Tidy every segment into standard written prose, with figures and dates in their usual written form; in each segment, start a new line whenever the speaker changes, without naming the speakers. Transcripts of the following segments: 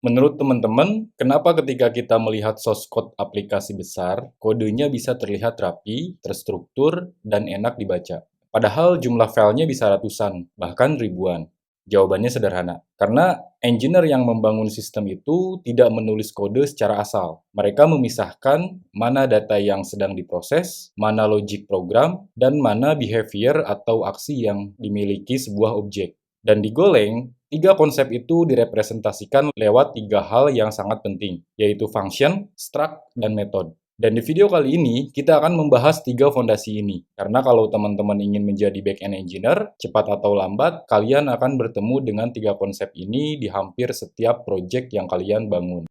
Menurut teman-teman, kenapa ketika kita melihat source code aplikasi besar, kodenya bisa terlihat rapi, terstruktur, dan enak dibaca? Padahal jumlah filenya bisa ratusan, bahkan ribuan. Jawabannya sederhana, karena engineer yang membangun sistem itu tidak menulis kode secara asal. Mereka memisahkan mana data yang sedang diproses, mana logic program, dan mana behavior atau aksi yang dimiliki sebuah objek. Dan di Golang, tiga konsep itu direpresentasikan lewat tiga hal yang sangat penting, yaitu function, struct, dan method. Dan di video kali ini, kita akan membahas tiga fondasi ini. Karena kalau teman-teman ingin menjadi back-end engineer, cepat atau lambat, kalian akan bertemu dengan tiga konsep ini di hampir setiap project yang kalian bangun.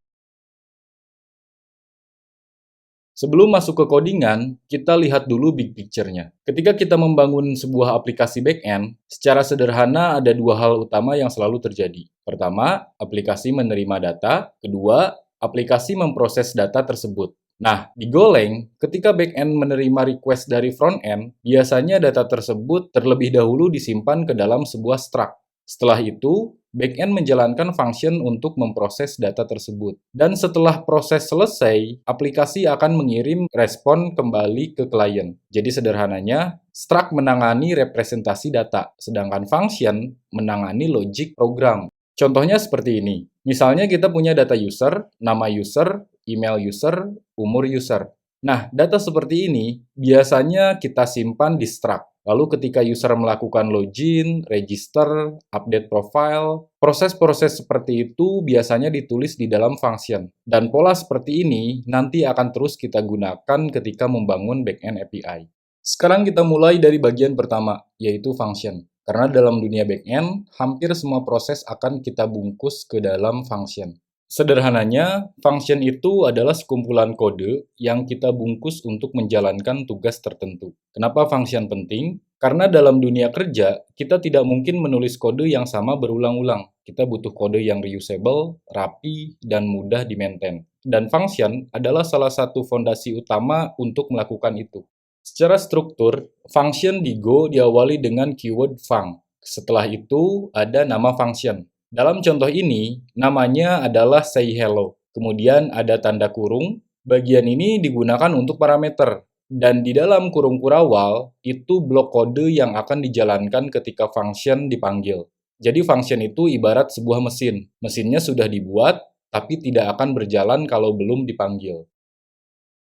Sebelum masuk ke codingan, kita lihat dulu big picture-nya. Ketika kita membangun sebuah aplikasi back-end, secara sederhana ada dua hal utama yang selalu terjadi. Pertama, aplikasi menerima data. Kedua, aplikasi memproses data tersebut. Nah, di Golang, ketika back-end menerima request dari front-end, biasanya data tersebut terlebih dahulu disimpan ke dalam sebuah struct. Setelah itu, back-end menjalankan function untuk memproses data tersebut. Dan setelah proses selesai, aplikasi akan mengirim respon kembali ke klien. Jadi sederhananya, struct menangani representasi data, sedangkan function menangani logic program. Contohnya seperti ini. Misalnya kita punya data user, nama user, email user, umur user. Nah, data seperti ini biasanya kita simpan di struct. Lalu ketika user melakukan login, register, update profile, proses-proses seperti itu biasanya ditulis di dalam function. Dan pola seperti ini nanti akan terus kita gunakan ketika membangun backend API. Sekarang kita mulai dari bagian pertama, yaitu function. Karena dalam dunia backend, hampir semua proses akan kita bungkus ke dalam function. Sederhananya, function itu adalah sekumpulan kode yang kita bungkus untuk menjalankan tugas tertentu. Kenapa function penting? Karena dalam dunia kerja, kita tidak mungkin menulis kode yang sama berulang-ulang. Kita butuh kode yang reusable, rapi, dan mudah di-maintain. Dan function adalah salah satu fondasi utama untuk melakukan itu. Secara struktur, function di Go diawali dengan keyword func. Setelah itu, ada nama function. Dalam contoh ini, namanya adalah say hello. Kemudian ada tanda kurung. Bagian ini digunakan untuk parameter. Dan di dalam kurung kurawal, itu blok kode yang akan dijalankan ketika function dipanggil. Jadi function itu ibarat sebuah mesin. Mesinnya sudah dibuat, tapi tidak akan berjalan kalau belum dipanggil.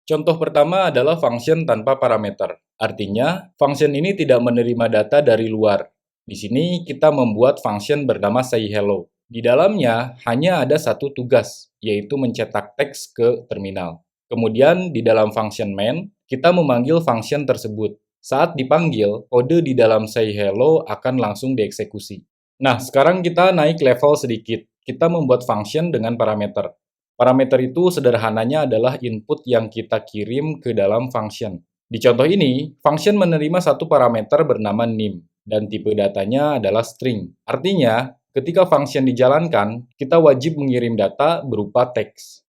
Contoh pertama adalah function tanpa parameter. Artinya, function ini tidak menerima data dari luar. Di sini kita membuat function bernama sayHello. Di dalamnya hanya ada satu tugas, yaitu mencetak teks ke terminal. Kemudian di dalam function main, kita memanggil function tersebut. Saat dipanggil, kode di dalam sayHello akan langsung dieksekusi. Nah, sekarang kita naik level sedikit. Kita membuat function dengan parameter. Parameter itu sederhananya adalah input yang kita kirim ke dalam function. Di contoh ini, function menerima satu parameter bernama name, dan tipe datanya adalah string. Artinya, ketika function dijalankan, kita wajib mengirim data berupa teks.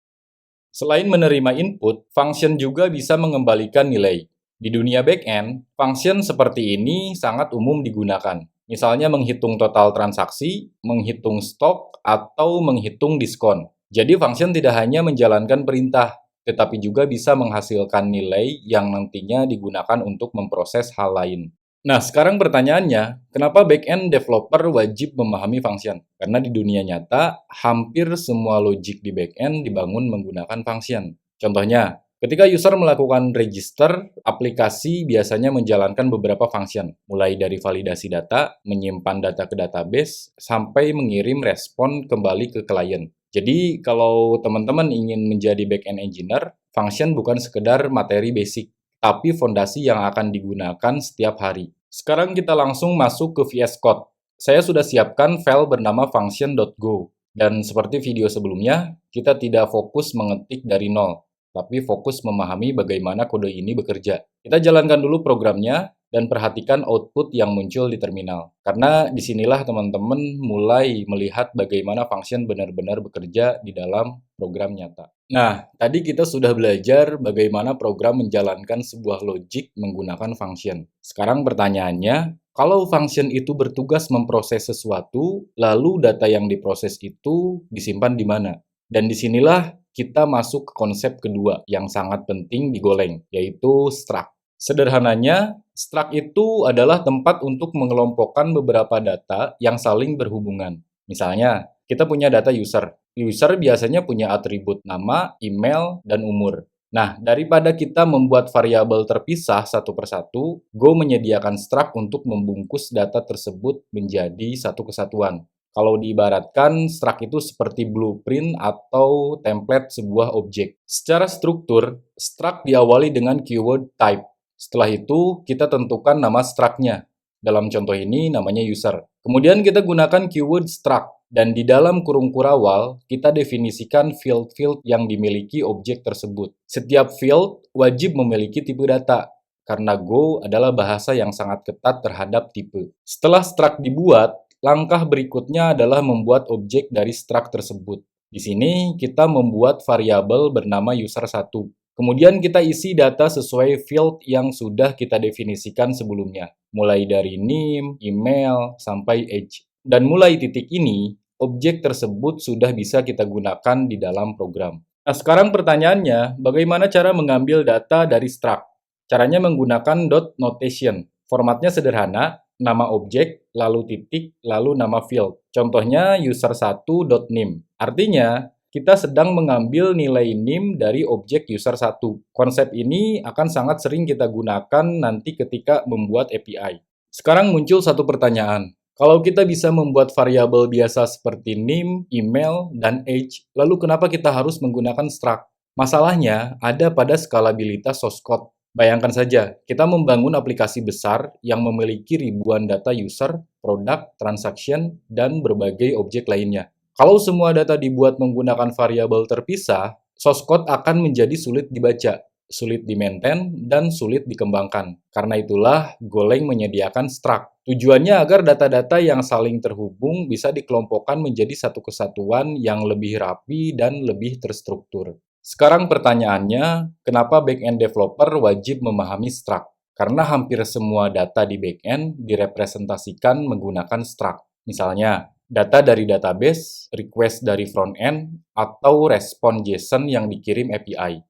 Selain menerima input, function juga bisa mengembalikan nilai. Di dunia backend, function seperti ini sangat umum digunakan. Misalnya menghitung total transaksi, menghitung stok, atau menghitung diskon. Jadi function tidak hanya menjalankan perintah, tetapi juga bisa menghasilkan nilai yang nantinya digunakan untuk memproses hal lain. Nah, sekarang pertanyaannya, kenapa back-end developer wajib memahami function? Karena di dunia nyata, hampir semua logic di back-end dibangun menggunakan function. Contohnya, ketika user melakukan register, aplikasi biasanya menjalankan beberapa function, mulai dari validasi data, menyimpan data ke database, sampai mengirim respon kembali ke klien. Jadi, kalau teman-teman ingin menjadi back-end engineer, function bukan sekedar materi basic, tapi fondasi yang akan digunakan setiap hari. Sekarang kita langsung masuk ke VS Code. Saya sudah siapkan file bernama function.go. Dan seperti video sebelumnya, kita tidak fokus mengetik dari nol, tapi fokus memahami bagaimana kode ini bekerja. Kita jalankan dulu programnya, dan perhatikan output yang muncul di terminal. Karena disinilah teman-teman mulai melihat bagaimana function benar-benar bekerja di dalam program nyata. Nah, tadi kita sudah belajar bagaimana program menjalankan sebuah logic menggunakan function. Sekarang pertanyaannya, Kalau function itu bertugas memproses sesuatu, lalu data yang diproses itu disimpan di mana? Dan disinilah kita masuk ke konsep kedua yang sangat penting di Golang, yaitu struct. Sederhananya, struct itu adalah tempat untuk mengelompokkan beberapa data yang saling berhubungan. Misalnya, kita punya data user. User biasanya punya atribut nama, email, dan umur. Nah, daripada kita membuat variabel terpisah satu persatu, Go menyediakan struct untuk membungkus data tersebut menjadi satu kesatuan. Kalau diibaratkan, struct itu seperti blueprint atau template sebuah objek. Secara struktur, struct diawali dengan keyword type. Setelah itu, kita tentukan nama struct-nya. Dalam contoh ini, namanya user. Kemudian kita gunakan keyword struct. Dan di dalam kurung kurawal, kita definisikan field-field yang dimiliki objek tersebut. Setiap field wajib memiliki tipe data, karena Go adalah bahasa yang sangat ketat terhadap tipe. Setelah struct dibuat, langkah berikutnya adalah membuat objek dari struct tersebut. Di sini, kita membuat variabel bernama user1. Kemudian kita isi data sesuai field yang sudah kita definisikan sebelumnya, mulai dari name, email, sampai age. Dan mulai titik ini, objek tersebut sudah bisa kita gunakan di dalam program. Nah, sekarang pertanyaannya, bagaimana cara mengambil data dari struct? Caranya menggunakan dot notation. Formatnya sederhana, nama objek, lalu titik, lalu nama field. Contohnya user1.name. Artinya, kita sedang mengambil nilai name dari objek user1. Konsep ini akan sangat sering kita gunakan nanti ketika membuat API. Sekarang muncul satu pertanyaan. Kalau kita bisa membuat variabel biasa seperti name, email, dan age, lalu kenapa kita harus menggunakan struct? Masalahnya ada pada skalabilitas source code. Bayangkan saja, kita membangun aplikasi besar yang memiliki ribuan data user, produk, transaction, dan berbagai objek lainnya. Kalau semua data dibuat menggunakan variabel terpisah, source code akan menjadi sulit dibaca, sulit di-maintain, dan sulit dikembangkan. Karena itulah, Golang menyediakan struct. Tujuannya agar data-data yang saling terhubung bisa dikelompokkan menjadi satu kesatuan yang lebih rapi dan lebih terstruktur. Sekarang pertanyaannya, kenapa back-end developer wajib memahami struct? Karena hampir semua data di back-end direpresentasikan menggunakan struct. Misalnya, data dari database, request dari front-end, atau respon JSON yang dikirim API.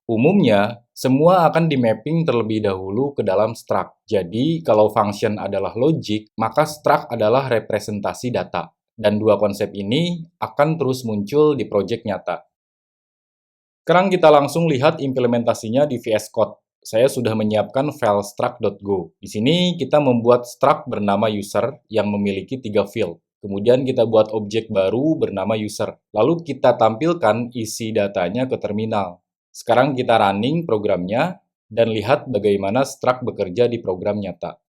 Umumnya, semua akan di-mapping terlebih dahulu ke dalam struct. Jadi, kalau function adalah logic, maka struct adalah representasi data. Dan dua konsep ini akan terus muncul di project nyata. Sekarang kita langsung lihat implementasinya di VS Code. Saya sudah menyiapkan file struct.go. Di sini kita membuat struct bernama user yang memiliki 3 field. Kemudian kita buat objek baru bernama user. Lalu kita tampilkan isi datanya ke terminal. Sekarang kita running programnya dan lihat bagaimana struct bekerja di program nyata.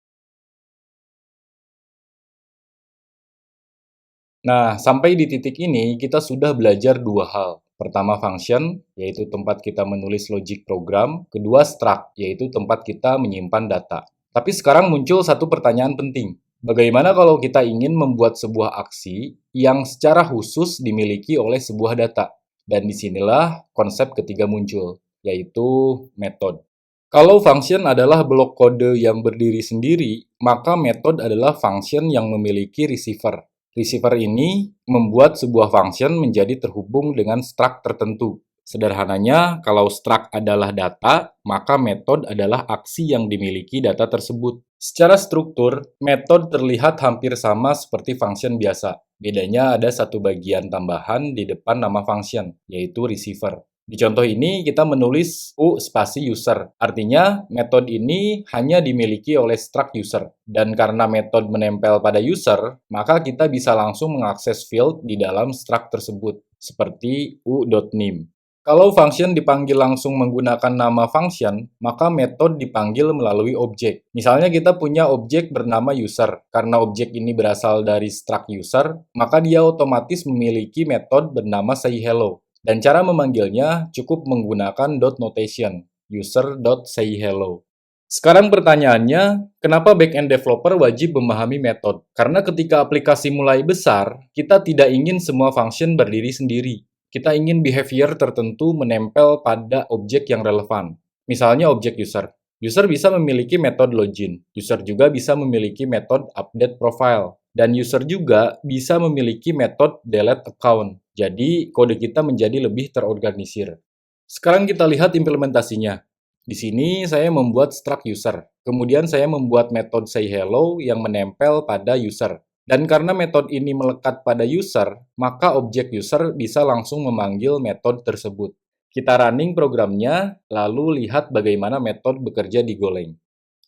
Nah, sampai di titik ini kita sudah belajar dua hal. Pertama function, yaitu tempat kita menulis logic program. Kedua struct, yaitu tempat kita menyimpan data. Tapi sekarang muncul satu pertanyaan penting. Bagaimana kalau kita ingin membuat sebuah aksi yang secara khusus dimiliki oleh sebuah data? Dan disinilah konsep ketiga muncul, yaitu method. Kalau function adalah blok kode yang berdiri sendiri, maka method adalah function yang memiliki receiver. Receiver ini membuat sebuah function menjadi terhubung dengan struct tertentu. Sederhananya, kalau struct adalah data, maka method adalah aksi yang dimiliki data tersebut. Secara struktur, method terlihat hampir sama seperti function biasa. Bedanya ada satu bagian tambahan di depan nama function, yaitu receiver. Di contoh ini, kita menulis U spasi user. Artinya, metode ini hanya dimiliki oleh struct user. Dan karena metode menempel pada user, maka kita bisa langsung mengakses field di dalam struct tersebut, seperti u.name. Kalau function dipanggil langsung menggunakan nama function, maka metode dipanggil melalui objek. Misalnya kita punya objek bernama user. Karena objek ini berasal dari struct user, maka dia otomatis memiliki metode bernama sayHello. Dan cara memanggilnya cukup menggunakan dot notation, user.sayHello. Sekarang pertanyaannya, kenapa back-end developer wajib memahami metode? Karena ketika aplikasi mulai besar, kita tidak ingin semua function berdiri sendiri. Kita ingin behavior tertentu menempel pada objek yang relevan. Misalnya objek user. User bisa memiliki metode login, user juga bisa memiliki metode update profile, dan user juga bisa memiliki metode delete account. Jadi, kode kita menjadi lebih terorganisir. Sekarang kita lihat implementasinya. Di sini saya membuat struct user, kemudian saya membuat metode sayHello yang menempel pada user. Dan karena metode ini melekat pada user, maka objek user bisa langsung memanggil metode tersebut. Kita running programnya, lalu lihat bagaimana metode bekerja di Golang.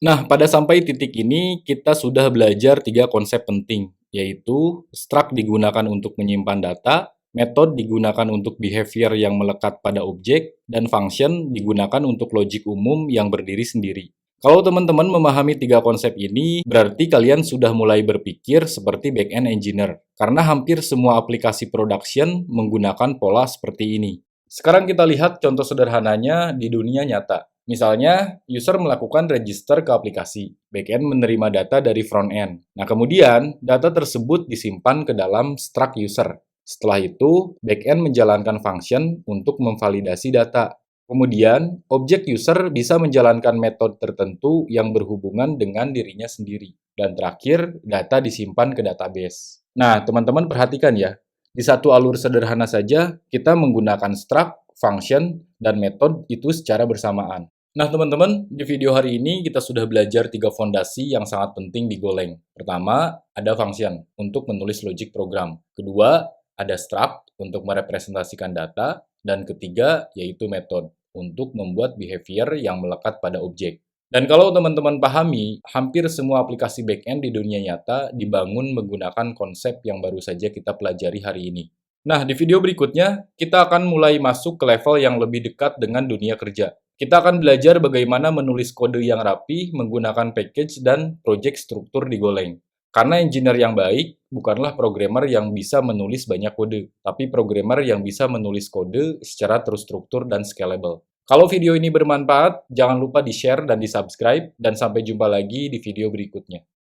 Nah, pada sampai titik ini, kita sudah belajar 3 konsep penting, yaitu struct digunakan untuk menyimpan data, method digunakan untuk behavior yang melekat pada objek, dan function digunakan untuk logic umum yang berdiri sendiri. Kalau teman-teman memahami 3 konsep ini, berarti kalian sudah mulai berpikir seperti back-end engineer, karena hampir semua aplikasi production menggunakan pola seperti ini. Sekarang kita lihat contoh sederhananya di dunia nyata. Misalnya, user melakukan register ke aplikasi, backend menerima data dari frontend. Nah, kemudian data tersebut disimpan ke dalam struct user. Setelah itu, backend menjalankan function untuk memvalidasi data. Kemudian, objek user bisa menjalankan metode tertentu yang berhubungan dengan dirinya sendiri. Dan terakhir, data disimpan ke database. Nah, teman-teman perhatikan ya, di satu alur sederhana saja, kita menggunakan struct, function, dan metode itu secara bersamaan. Nah, teman-teman, di video hari ini kita sudah belajar 3 fondasi yang sangat penting di Golang. Pertama, ada function untuk menulis logic program. Kedua, ada struct untuk merepresentasikan data. Dan ketiga, yaitu metode untuk membuat behavior yang melekat pada objek. Dan kalau teman-teman pahami, hampir semua aplikasi backend di dunia nyata dibangun menggunakan konsep yang baru saja kita pelajari hari ini. Nah, di video berikutnya, kita akan mulai masuk ke level yang lebih dekat dengan dunia kerja. Kita akan belajar bagaimana menulis kode yang rapi menggunakan package dan project struktur di Golang. Karena engineer yang baik bukanlah programmer yang bisa menulis banyak kode, tapi programmer yang bisa menulis kode secara terstruktur dan scalable. Kalau video ini bermanfaat, jangan lupa di-share dan di-subscribe, dan sampai jumpa lagi di video berikutnya.